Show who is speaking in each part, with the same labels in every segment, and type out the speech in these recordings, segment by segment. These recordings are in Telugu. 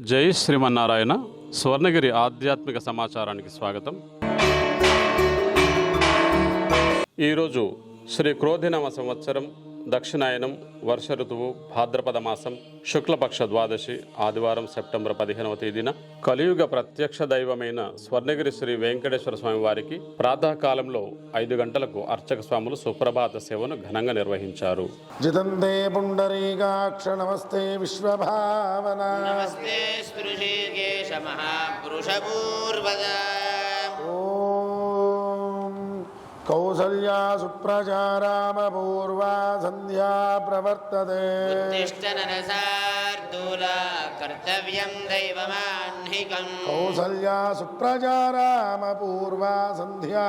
Speaker 1: జై శ్రీమన్నారాయణ. స్వర్ణగిరి ఆధ్యాత్మిక సమాచారానికి స్వాగతం. ఈరోజు శ్రీ క్రోధినామ సంవత్సరం, దక్షిణాయనం, వర్ష ఋతువు, భాద్రపద మాసం, శుక్లపక్ష ద్వాదశి, ఆదివారం సెప్టెంబర్ 15వ తేదీన కలియుగ ప్రత్యక్ష దైవమైన స్వర్ణగిరి శ్రీ వెంకటేశ్వర స్వామి వారికి ప్రాతకాలంలో 5 గంటలకు అర్చక స్వాములు సుప్రభాత సేవను ఘనంగా నిర్వహించారు.
Speaker 2: జితందే పుండరీకాక్ష నమస్తే విశ్వభావన
Speaker 3: నమస్తే స్పృశీకేశ మహాపురుష పూర్వద.
Speaker 2: కౌసల్యా సుప్రజారామ పూర్వా సంధ్యా ప్రవర్తతే.
Speaker 3: ఉత్తిష్ట నరసార్దూలా కర్తవ్యం దైవమాన్హికం.
Speaker 2: కౌసల్యా సుప్రజారామ పూర్వా సంధ్యా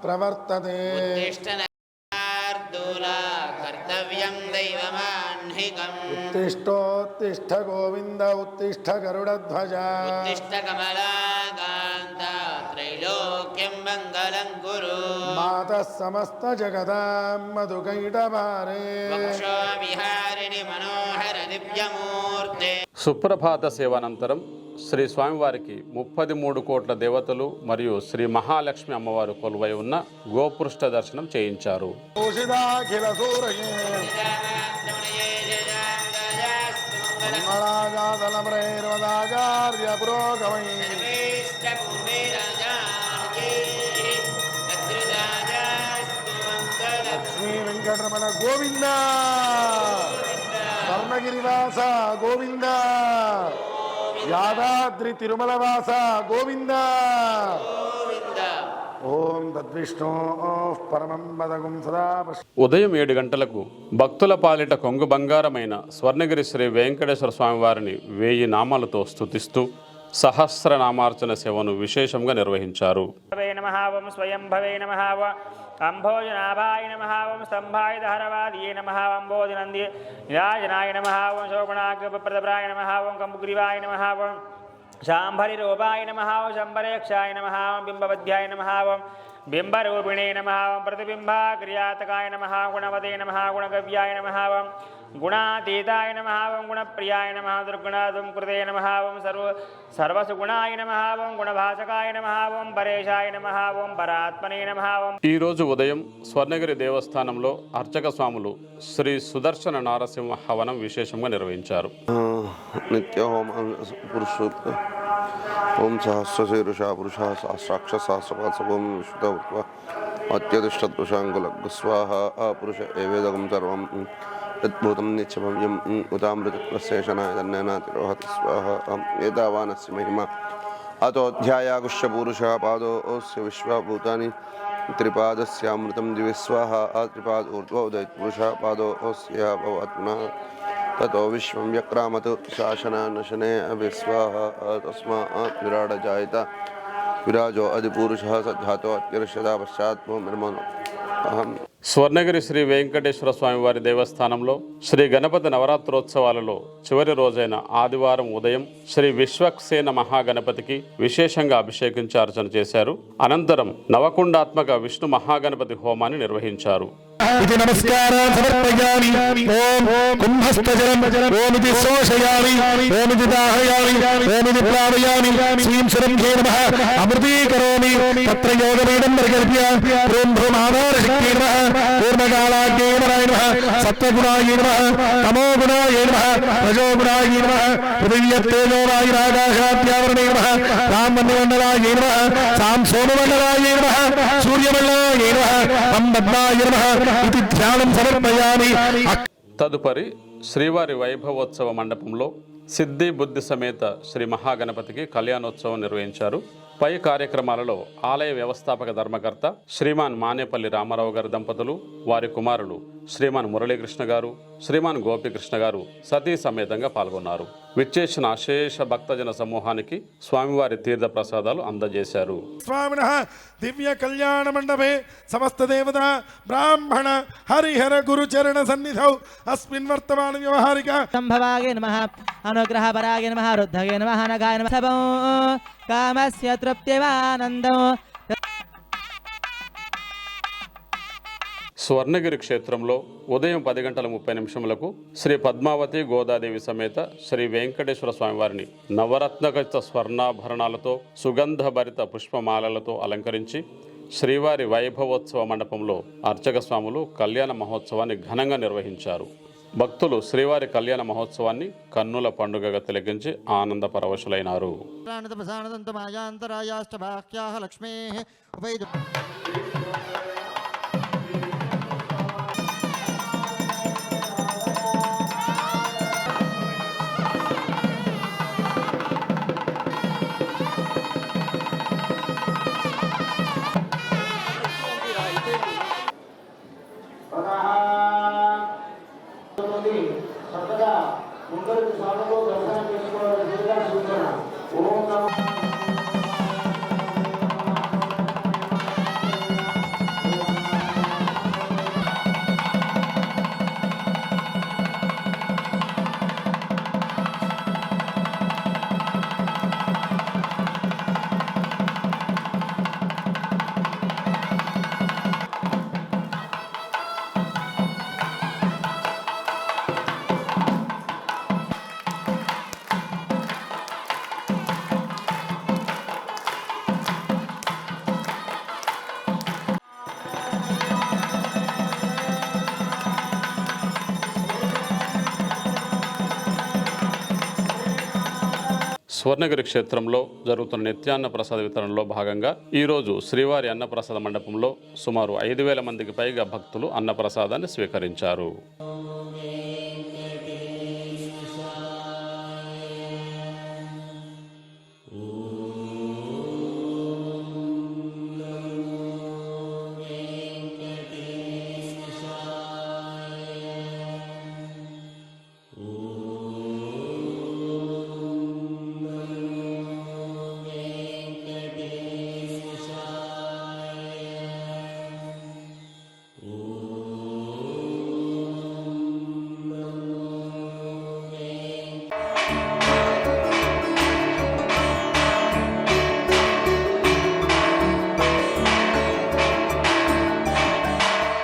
Speaker 2: ప్రవర్తతే.
Speaker 3: ఉత్తిష్ట నరసార్దూలా కర్తవ్యం దైవమాన్హికం.
Speaker 2: ఉత్తిష్టోత్తిష్ట గోవింద ఉత్తిష్ట గరుడధ్వజ.
Speaker 3: ఉత్తిష్ట కమలాకాంత త్రైలోక్యం మంగళం కురు.
Speaker 2: మాతః సమస్త జగదాం మధుకైటభారే.
Speaker 3: వక్షో విహారిణి మనోహర దివ్యమూర్తే.
Speaker 1: సుప్రభాత సేవానంతరం శ్రీ స్వామివారికి 33 కోట్ల దేవతలు మరియు శ్రీ మహాలక్ష్మి అమ్మవారు కొలువై ఉన్న గోపృష్ఠ దర్శనం చేయించారు.
Speaker 2: లక్ష్మీ వెంకటరమణ గోవింద, స్వర్ణగిరివాస గోవింద, యాదాద్రి తిరుమల వాస గోవింద. ఓం తద్విష్ణు పరమం పదగుం సదా.
Speaker 1: ఉదయం 7 గంటలకు భక్తుల పాలిట కొంగు బంగారమైన స్వర్ణగిరి శ్రీ వెంకటేశ్వర స్వామివారిని 1000 నామాలతో స్తుతిస్తూ సహస్రనామార్చన సేవను విశేషంగా నిర్వహించారు.
Speaker 4: నమః స్వయంభవే నమః అంభోజనాభాయ నమః స్తంభాయ ధారవాదియే నమః అంబోధినంది నిరాజనాయ నమః శోభనాగ్రప్రదప్రాయ నమః కంబుగ్రీవాయ నమః శాంభరిరూపాయ నమః శంభరేక్షాయ నమః బింబవధ్యాయ నమః బింబరూపిణే నమః ప్రతిబింబాక్రియాతకాయ నమః గుణవదే నమః గుణగవ్యాయ నమః గుణాతీతాయ నమః గుణప్రియాయ నమః దుర్గుణాదుం కృతే నమః సర్వసుగుణాయ నమః గుణభాసకాయ నమః పరేశాయ నమః పరాత్మనే నమః.
Speaker 1: ఈరోజు ఉదయం స్వర్ణగిరి దేవస్థానంలో అర్చక స్వాములు శ్రీ సుదర్శన నారసింహ హవనం విశేషంగా నిర్వహించారు.
Speaker 5: నిత్యహోమ పురుషోత్త ఓం సహస్రశీరుషా పురుష సహస్రాక్ష సహస్రపాత్సవం విశ్వత అత్యతిష్టపురుషాంగుల స్వాహ పురుష ఏవేదకం సర్వం యద్భూతం నిత్యభవ్యం ఉదామృతశేషనాయ ధన్యనాతిరోహతి స్వాహ ఏతావానస్య మహిమ అతోధ్యాయాగుష్య పురుష పాదోస్య విశ్వభూతాని త్రిపాదస్యామృతం దివిస్వాహ త్రిపాద ఊర్ధ్వ ఉదయత్ పురుష పాదోస్య భవత్పునః తతో విశ్వం వ్యక్రామతు శాసనానశనే అవిస్వాహ తస్మాత్ విరాడ జాయత విరాజో అధిపురుషः సద్ధాతో అత్యర్షదా పశ్చాత్ నిర్మనో అహం.
Speaker 1: స్వర్ణగిరి శ్రీ వెంకటేశ్వర స్వామివారి దేవస్థానంలో శ్రీ గణపతి నవరాత్రోత్సవాలలో చివరి రోజైన ఆదివారం ఉదయం శ్రీ విశ్వక్సేన మహాగణపతికి విశేషంగా అభిషేకించి అర్చన చేశారు. అనంతరం నవకుండాత్మక విష్ణు మహాగణపతి హోమాన్ని నిర్వహించారు.
Speaker 2: ఇది నమస్కారం సమర్పయామి. ఓం కుంభస్థజలం ఓమితి శోషయామి ఓమితి దాహయామి ఓమితి ప్లావయామి శ్రీం శిరంఘే నమః అమృతీకరోమి తత్ర యోగపీఠం పరికల్ప్య ఓం భూమాధార శక్తి నమః పూర్ణకాలాగ్నే నమః సత్వగుణాయ నమః తమోగుణాయ నమః రజోగుణాయ నమః పృథివ్యత్తేజోవాయురాకాశాద్యావరణే నమః రామమన్యమండలాయ నమః సాం సోమమండలాయ నమః సూర్యమండలాయ నమః పద్మాయ నమః.
Speaker 1: తదుపరి శ్రీవారి వైభవోత్సవ మండపంలో సిద్ధి బుద్ధి సమేత శ్రీ మహాగణపతికి కళ్యాణోత్సవం నిర్వహించారు. పై కార్యక్రమాలలో ఆలయ వ్యవస్థాపక ధర్మకర్త శ్రీమాన్ మానేపల్లి రామారావు గారి దంపతులు, వారి కుమారులు శ్రీమాన్ మురళీకృష్ణ గారు, శ్రీమాన్ గోపీకృష్ణ గారు సతీ సమేతంగా పాల్గొన్నారు. విచ్చేసిన అశేష భక్తజన సమూహానికి స్వామివారి తీర్థ ప్రసాదాలు అందజేశారు.
Speaker 2: స్వామినః దివ్య కళ్యాణ మండపే సమస్త దేవత బ్రాహ్మణ హరిహర గురుచరణ సన్నిధౌ అస్మిన్ వర్తమాన వ్యవహారిక
Speaker 6: సంభవాగే నమః అనుగ్రహ పరాగే నమః రుద్ధగే నమః నగాయ నమః సభో కామస్య తృప్తివానందో.
Speaker 1: స్వర్ణగిరి క్షేత్రంలో ఉదయం 10:30 శ్రీ పద్మావతి గోదాదేవి సమేత శ్రీ వెంకటేశ్వర స్వామివారిని నవరత్నఖచిత స్వర్ణాభరణాలతో సుగంధభరిత పుష్పమాలలతో అలంకరించి శ్రీవారి వైభవోత్సవ మండపంలో అర్చక స్వాములు కళ్యాణ మహోత్సవాన్ని ఘనంగా నిర్వహించారు. భక్తులు శ్రీవారి కళ్యాణ మహోత్సవాన్ని కన్నుల పండుగగా తిలకించి ఆనంద పరవశులైనారు. స్వర్ణగిరి క్షేత్రంలో జరుగుతున్న నిత్యాన్న ప్రసాద వితరణలో భాగంగా ఈరోజు శ్రీవారి అన్నప్రసాద మండపంలో సుమారు 5,000 మందికి పైగా భక్తులు అన్నప్రసాదాన్ని స్వీకరించారు.